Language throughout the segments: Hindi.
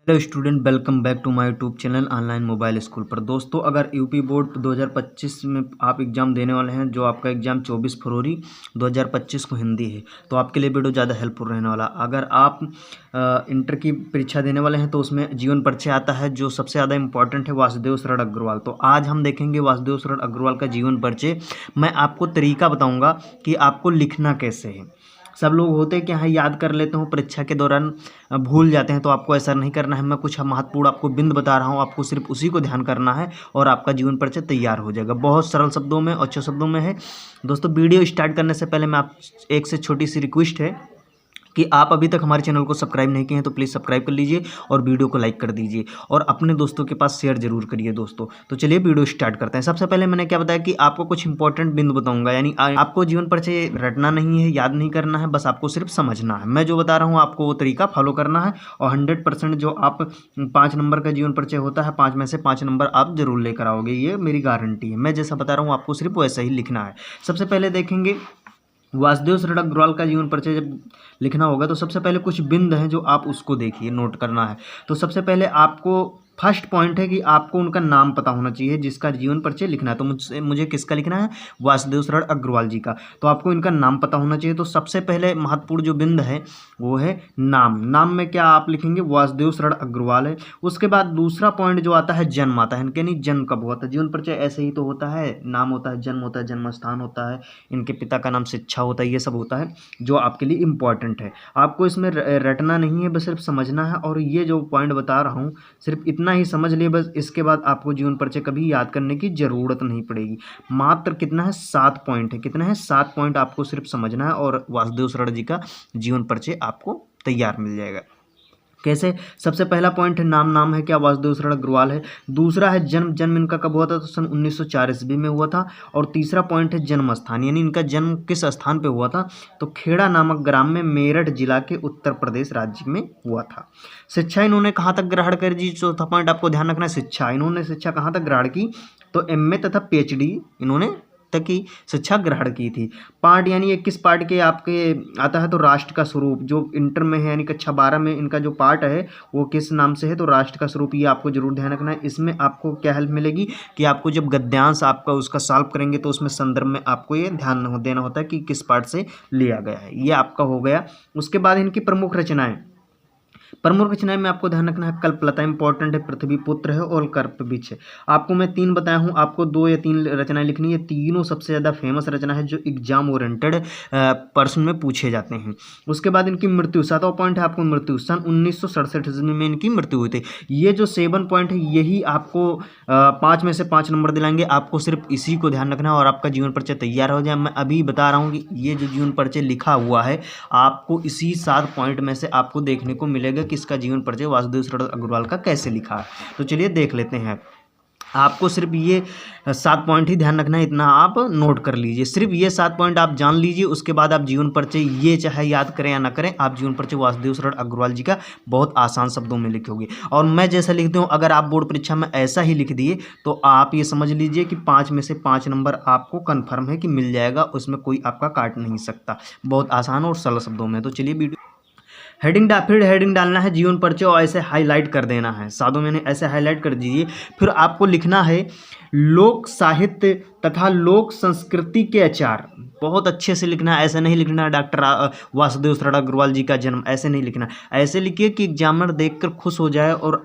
Hello student, welcome back to my YouTube channel online mobile school पर। दोस्तों, अगर यूपी बोर्ड 2025 में आप एग्ज़ाम देने वाले हैं, जो आपका एग्ज़ाम 24 फरवरी 2025 को हिंदी है, तो आपके लिए वीडियो ज़्यादा हेल्पफुल रहने वाला। अगर आप इंटर की परीक्षा देने वाले हैं तो उसमें जीवन परिचय आता है, जो सबसे ज़्यादा इंपॉर्टेंट है, वासुदेव शरण अग्रवाल। तो आज हम देखेंगे वासुदेव शरण अग्रवाल का जीवन परिचय। मैं आपको तरीका बताऊँगा कि आपको लिखना कैसे है। सब लोग होते हैं कि हाँ याद कर लेते हो, परीक्षा के दौरान भूल जाते हैं, तो आपको ऐसा नहीं करना है। मैं कुछ महत्वपूर्ण आपको बिंद बता रहा हूँ, आपको सिर्फ उसी को ध्यान करना है और आपका जीवन परिचय तैयार हो जाएगा। बहुत सरल शब्दों में, अच्छे शब्दों में है। दोस्तों, वीडियो स्टार्ट करने से पहले मैं आप एक से छोटी सी रिक्वेस्ट है कि आप अभी तक हमारे चैनल को सब्सक्राइब नहीं किए हैं तो प्लीज़ सब्सक्राइब कर लीजिए और वीडियो को लाइक कर दीजिए और अपने दोस्तों के पास शेयर जरूर करिए दोस्तों। तो चलिए वीडियो स्टार्ट करते हैं। सबसे पहले मैंने क्या बताया कि आपको कुछ इंपॉर्टेंट बिंदु बताऊंगा, यानी आपको जीवन परिचय रटना नहीं है, याद नहीं करना है, बस आपको सिर्फ समझना है। मैं जो बता रहा हूँ आपको वो तरीका फॉलो करना है और 100% जो आप 5 नंबर का जीवन परिचय होता है, 5 में से 5 नंबर आप जरूर लेकर आओगे, ये मेरी गारंटी है। मैं जैसा बता रहा हूँ आपको सिर्फ वैसा ही लिखना है। सबसे पहले देखेंगे वासुदेव शरण अग्रवाल का जीवन परिचय जब लिखना होगा तो सबसे पहले कुछ बिंद हैं जो आप उसको देखिए, नोट करना है। तो सबसे पहले आपको फर्स्ट पॉइंट है कि आपको उनका नाम पता होना चाहिए जिसका जीवन परिचय लिखना है। तो मुझे किसका लिखना है? वासुदेव शरण अग्रवाल जी का। तो आपको इनका नाम पता होना चाहिए। तो सबसे पहले महत्वपूर्ण जो बिंद है वो है नाम। नाम में क्या आप लिखेंगे? वासुदेव शरण अग्रवाल है। उसके बाद दूसरा पॉइंट जो आता है जन्म आता है, इनके नहीं जन्म कब हुआ था। जीवन परिचय ऐसे ही तो होता है, नाम होता है, जन्म होता है, जन्म स्थान होता है, इनके पिता का नाम शिक्षा होता है, ये सब होता है जो आपके लिए इंपॉर्टेंट है। आपको इसमें रटना नहीं है, बस सिर्फ समझना है। और ये जो पॉइंट बता रहा हूँ सिर्फ इतना ही समझ लिए बस। इसके बाद आपको जीवन परिचय कभी याद करने की जरूरत नहीं पड़ेगी। मात्र कितना है? 7 पॉइंट है। कितना है? 7 पॉइंट आपको सिर्फ समझना है और वासुदेव शरण जी का जीवन परिचय आपको तैयार मिल जाएगा। कैसे? सबसे पहला पॉइंट है नाम। नाम है क्या? वासुदेव शरण अग्रवाल है। दूसरा है जन्म। जन्म इनका कब हुआ था? तो सन 1904 ईस्वी में हुआ था। और तीसरा पॉइंट है जन्म स्थान, यानी इनका जन्म किस स्थान पे हुआ था? तो खेड़ा नामक ग्राम में, मेरठ जिला के उत्तर प्रदेश राज्य में हुआ था। शिक्षा इन्होंने कहाँ तक ग्रहण कर जी? चौथा पॉइंट आपको ध्यान रखना है, शिक्षा। इन्होंने शिक्षा कहाँ तक ग्रहण की? तो एमए तथा पीएचडी इन्होंने तक की शिक्षा ग्रहण की थी। पाठ यानी ये किस पाठ के आपके आता है? तो राष्ट्र का स्वरूप, जो इंटर में है यानी कक्षा 12 में इनका जो पाठ है वो किस नाम से है? तो राष्ट्र का स्वरूप। ये आपको जरूर ध्यान रखना है। इसमें आपको क्या हेल्प मिलेगी कि आपको जब गद्यांश आपका उसका सॉल्व करेंगे तो उसमें संदर्भ में आपको ये ध्यान देना होता है कि किस पाठ से लिया गया है। ये आपका हो गया। उसके बाद इनकी प्रमुख रचनाएं। प्रमुख रचनाएं में आपको ध्यान रखना है, कल्पलता इंपॉर्टेंट है, पृथ्वी पुत्र है और कल्पवृक्ष है। आपको मैं 3 बताया हूँ, आपको 2 या 3 रचनाएं लिखनी है। तीनों सबसे ज़्यादा फेमस रचना है जो एग्जाम ओरिएंटेड पर्सन में पूछे जाते हैं। उसके बाद इनकी मृत्यु, 7वां पॉइंट है आपको मृत्यु। सन 1967 ईस्वी में इनकी मृत्यु हुई थी। ये जो 7 पॉइंट है यही आपको 5 में से 5 नंबर दिलाएंगे। आपको सिर्फ इसी को ध्यान रखना है और आपका जीवन परिचय तैयार हो जाए। मैं अभी बता रहा हूँ कि ये जो जीवन परिचय लिखा हुआ है आपको इसी 7 पॉइंट में से आपको देखने को मिलेगा कि इसका जीवन परिचय वासुदेव शरण अग्रवाल का कैसे लिखा है। तो चलिए देख लेते हैं। आपको सिर्फ ये 7 पॉइंट ही ध्यान रखना है, इतना आप नोट कर लीजिए। सिर्फ ये 7 पॉइंट आप जान लीजिए, उसके बाद आप जीवन परिचय ये चाहे याद करें या ना करें, आप जीवन परिचय वासुदेव शरण अग्रवाल जी का बहुत आसान शब्दों में लिखोगे। और मैं जैसा लिखते हूँ, अगर आप बोर्ड परीक्षा में ऐसा ही लिख दिए तो आप ये समझ लीजिए कि 5 में से 5 नंबर आपको कन्फर्म है कि मिल जाएगा, उसमें कोई आपका काट नहीं सकता। बहुत आसान और सरल शब्दों में। तो चलिए वीडियो हेडिंग फिर हेडिंग डालना है जीवन परिचय और ऐसे हाईलाइट कर देना है। साधु मैंने ऐसे हाईलाइट कर दीजिए। फिर आपको लिखना है लोक साहित्य तथा लोक संस्कृति के आचार। बहुत अच्छे से लिखना है, ऐसे नहीं लिखना है डॉक्टर वासुदेव शरण अग्रवाल जी का जन्म, ऐसे नहीं लिखना। ऐसे लिखिए कि एग्जामिनर देखकर खुश हो जाए। और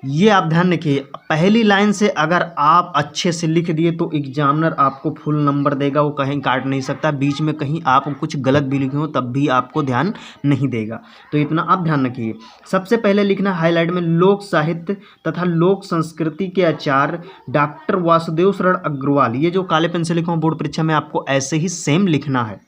ये आप ध्यान रखिए, पहली लाइन से अगर आप अच्छे से लिख दिए तो एग्जामिनर आपको फुल नंबर देगा, वो कहीं काट नहीं सकता। बीच में कहीं आप कुछ गलत भी लिखे हो तब भी आपको ध्यान नहीं देगा। तो इतना आप ध्यान रखिए। सबसे पहले लिखना हाईलाइट में लोक साहित्य तथा लोक संस्कृति के आचार्य डॉक्टर वासुदेव शरण अग्रवाल। ये जो काले पेन से लिखा हूँ बोर्ड परीक्षा में आपको ऐसे ही सेम लिखना है,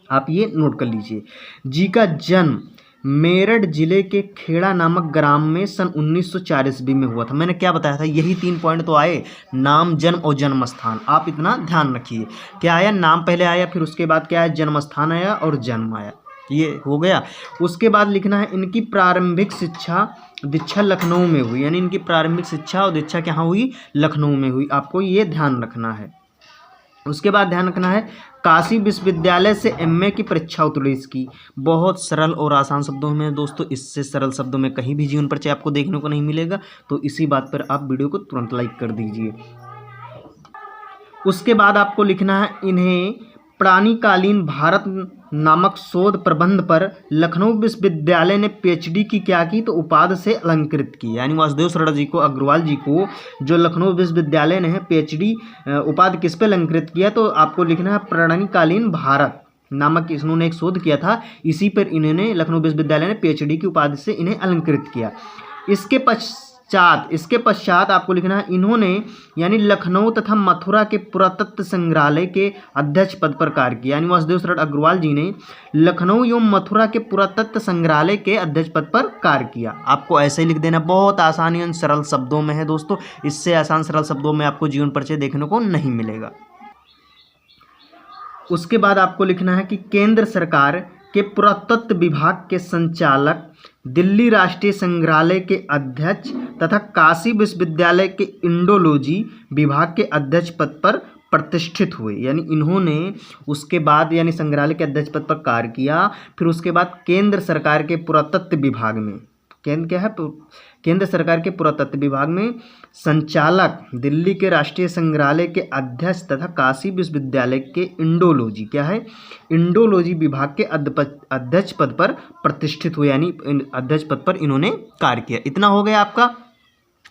आप ये नोट कर लीजिए। जी का जन्म मेरठ जिले के खेड़ा नामक ग्राम में सन 1904 ईस्वी में हुआ था। मैंने क्या बताया था? यही 3 पॉइंट तो आए, नाम, जन्म और जन्म स्थान। आप इतना ध्यान रखिए। क्या आया? नाम पहले आया, फिर उसके बाद क्या है? जन्म स्थान आया और जन्म आया। ये हो गया। उसके बाद लिखना है इनकी प्रारंभिक शिक्षा दीक्षा लखनऊ में हुई, यानी इनकी प्रारंभिक शिक्षा और दीक्षा कहाँ हुई? लखनऊ में हुई। आपको ये ध्यान रखना है। उसके बाद ध्यान रखना है, काशी विश्वविद्यालय से एमए की परीक्षा उत्तीर्ण इसकी। बहुत सरल और आसान शब्दों में दोस्तों, इससे सरल शब्दों में कहीं भी जीवन परिचय आपको देखने को नहीं मिलेगा। तो इसी बात पर आप वीडियो को तुरंत लाइक कर दीजिए। उसके बाद आपको लिखना है, इन्हें प्राणीकालीन भारत नामक शोध प्रबंध पर लखनऊ विश्वविद्यालय ने पीएचडी की क्या की, तो उपाधि से अलंकृत की। यानी वासुदेव सरड़ जी को, अग्रवाल जी को जो लखनऊ विश्वविद्यालय ने पीएचडी उपाधि किस पे अलंकृत किया, तो आपको लिखना है प्राणीकालीन भारत नामक इन्होंने एक शोध किया था, इसी पर इन्होंने लखनऊ विश्वविद्यालय ने पीएचडी की उपाधि से इन्हें अलंकृत किया। इसके पश्चात आपको लिखना है, इन्होंने यानी लखनऊ तथा मथुरा के पुरातत्व संग्रहालय के अध्यक्ष पद पर कार्य किया। यानी वासुदेव सरड़ अग्रवाल जी ने लखनऊ एवं मथुरा के पुरातत्व संग्रहालय के अध्यक्ष पद पर कार्य किया। आपको ऐसे ही लिख देना, बहुत आसानी और सरल शब्दों में है दोस्तों, इससे आसान सरल शब्दों में आपको जीवन परिचय देखने को नहीं मिलेगा। उसके बाद आपको लिखना है कि केंद्र सरकार के पुरातत्व विभाग के संचालक, दिल्ली राष्ट्रीय संग्रहालय के अध्यक्ष तथा काशी विश्वविद्यालय के इंडोलॉजी विभाग के अध्यक्ष पद पर प्रतिष्ठित हुए। यानी इन्होंने उसके बाद यानी संग्रहालय के अध्यक्ष पद पर कार्य किया। फिर उसके बाद केंद्र सरकार के पुरातत्व विभाग में, केंद्र क्या है, केंद्र सरकार के पुरातत्व विभाग में संचालक, दिल्ली के राष्ट्रीय संग्रहालय के अध्यक्ष तथा काशी विश्वविद्यालय के इंडोलॉजी क्या है, इंडोलॉजी विभाग के अध्यक्ष पद पर प्रतिष्ठित हुए। यानी अध्यक्ष पद पर इन्होंने कार्य किया। इतना हो गया आपका।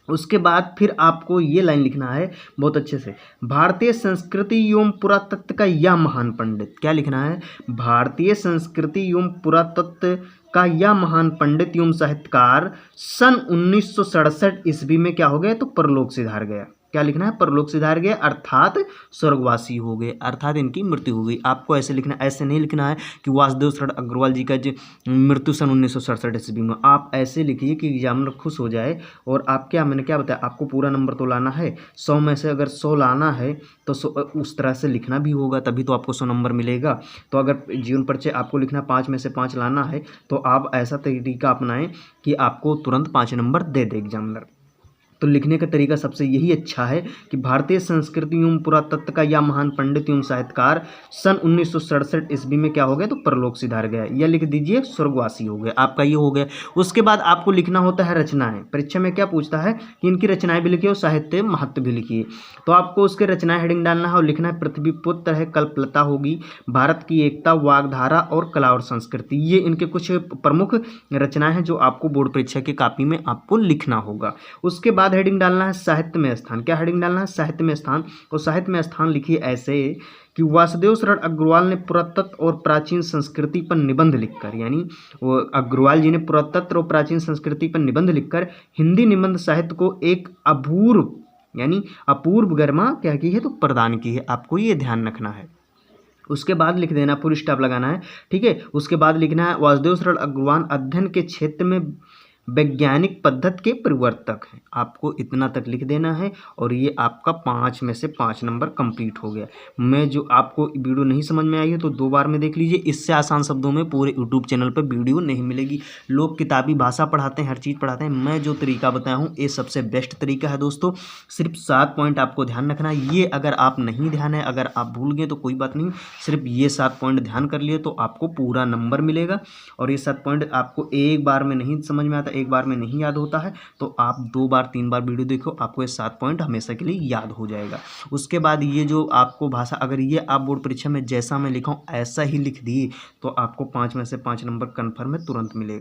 उसके बाद फिर आपको ये लाइन लिखना है बहुत अच्छे से, भारतीय संस्कृति एवं पुरातत्व का यह महान पंडित। क्या लिखना है, भारतीय संस्कृति एवं पुरातत्व का यह महान पंडित एवं साहित्यकार सन 1967 ईस्वी में क्या हो गया, तो परलोक सिधार गया। क्या लिखना है, परलोक सिधार गया अर्थात स्वर्गवासी हो गए, अर्थात इनकी मृत्यु हो गई। आपको ऐसे लिखना, ऐसे नहीं लिखना है कि वासुदेव सरड़ अग्रवाल जी का मृत्यु सन 1967 ईस्वी में। आप ऐसे लिखिए कि एग्जामिनर खुश हो जाए। और आप क्या, मैंने क्या बताया आपको, पूरा नंबर तो लाना है, 100 में से अगर 100 लाना है तो उस तरह से लिखना भी होगा, तभी तो आपको 100 नंबर मिलेगा। तो अगर जीवन परिचय आपको लिखना 5 में से 5 लाना है तो आप ऐसा तरीका अपनाएं कि आपको तुरंत 5 नंबर दे दे एग्जामिनर। तो लिखने का तरीका सबसे यही अच्छा है कि भारतीय संस्कृति एवं पुरातत्व का यह महान पंडित एवं साहित्यकार सन 1967 ईस्वी में क्या हो गया, तो परलोक सिधार गया। यह लिख दीजिए स्वर्गवासी हो गए, आपका ये हो गया। उसके बाद आपको लिखना होता है रचनाएं। परीक्षा में क्या पूछता है कि इनकी रचनाएं भी लिखिए और साहित्य महत्व भी लिखिए। तो आपको उसके रचनाएं हेडिंग डालना है और लिखना है, पृथ्वीपुत्र है, कल्पलता होगी, भारत की एकता, वाग्धारा और कला और संस्कृति। ये इनके कुछ प्रमुख रचनाएं हैं जो आपको बोर्ड परीक्षा की कॉपी में आपको लिखना होगा। उसके बाद हेडिंग डालना है साहित्य में स्थान। क्या हेडिंग डालना है, साहित्य में स्थान। और साहित्य में स्थान लिखिए ऐसे कि वासुदेव सरड़ अग्रवाल ने पुरातत्व और प्राचीन संस्कृति पर निबंध लिखकर, यानी वो अग्रवाल जी ने पुरातत्व और प्राचीन संस्कृति पर निबंध लिखकर हिंदी निबंध साहित्य को एक अपूर्व यानी अपूर्व गरिमा क्या की है, तो प्रदान की है। आपको ये ध्यान रखना है। उसके बाद लिख देना, फुल स्टॉप लगाना है, ठीक है। उसके बाद लिखना है, वासुदेव सरड़ अग्रवाल अध्ययन के क्षेत्र में वैज्ञानिक पद्धति के परिवर्तक हैं। आपको इतना तक लिख देना है और ये आपका 5 में से 5 नंबर कंप्लीट हो गया। मैं जो आपको वीडियो नहीं समझ में आई है तो 2 बार में देख लीजिए। इससे आसान शब्दों में पूरे यूट्यूब चैनल पर वीडियो नहीं मिलेगी। लोग किताबी भाषा पढ़ाते हैं, हर चीज़ पढ़ाते हैं। मैं जो तरीका बताया हूँ ये सबसे बेस्ट तरीका है दोस्तों। सिर्फ 7 पॉइंट आपको ध्यान रखना है। ये अगर आप नहीं ध्यान है, अगर आप भूल गए तो कोई बात नहीं, सिर्फ ये 7 पॉइंट ध्यान कर लिए तो आपको पूरा नंबर मिलेगा। और ये 7 पॉइंट आपको एक बार में नहीं समझ में आता, एक बार में नहीं याद होता है, तो आप 2 बार 3 बार वीडियो देखो, आपको ये 7 पॉइंट हमेशा के लिए याद हो जाएगा। उसके बाद ये जो आपको भाषा, अगर ये आप बोर्ड परीक्षा में जैसा मैं लिखा हूँ ऐसा ही लिख दिए तो आपको 5 में से 5 नंबर कन्फर्म है, तुरंत मिलेगा।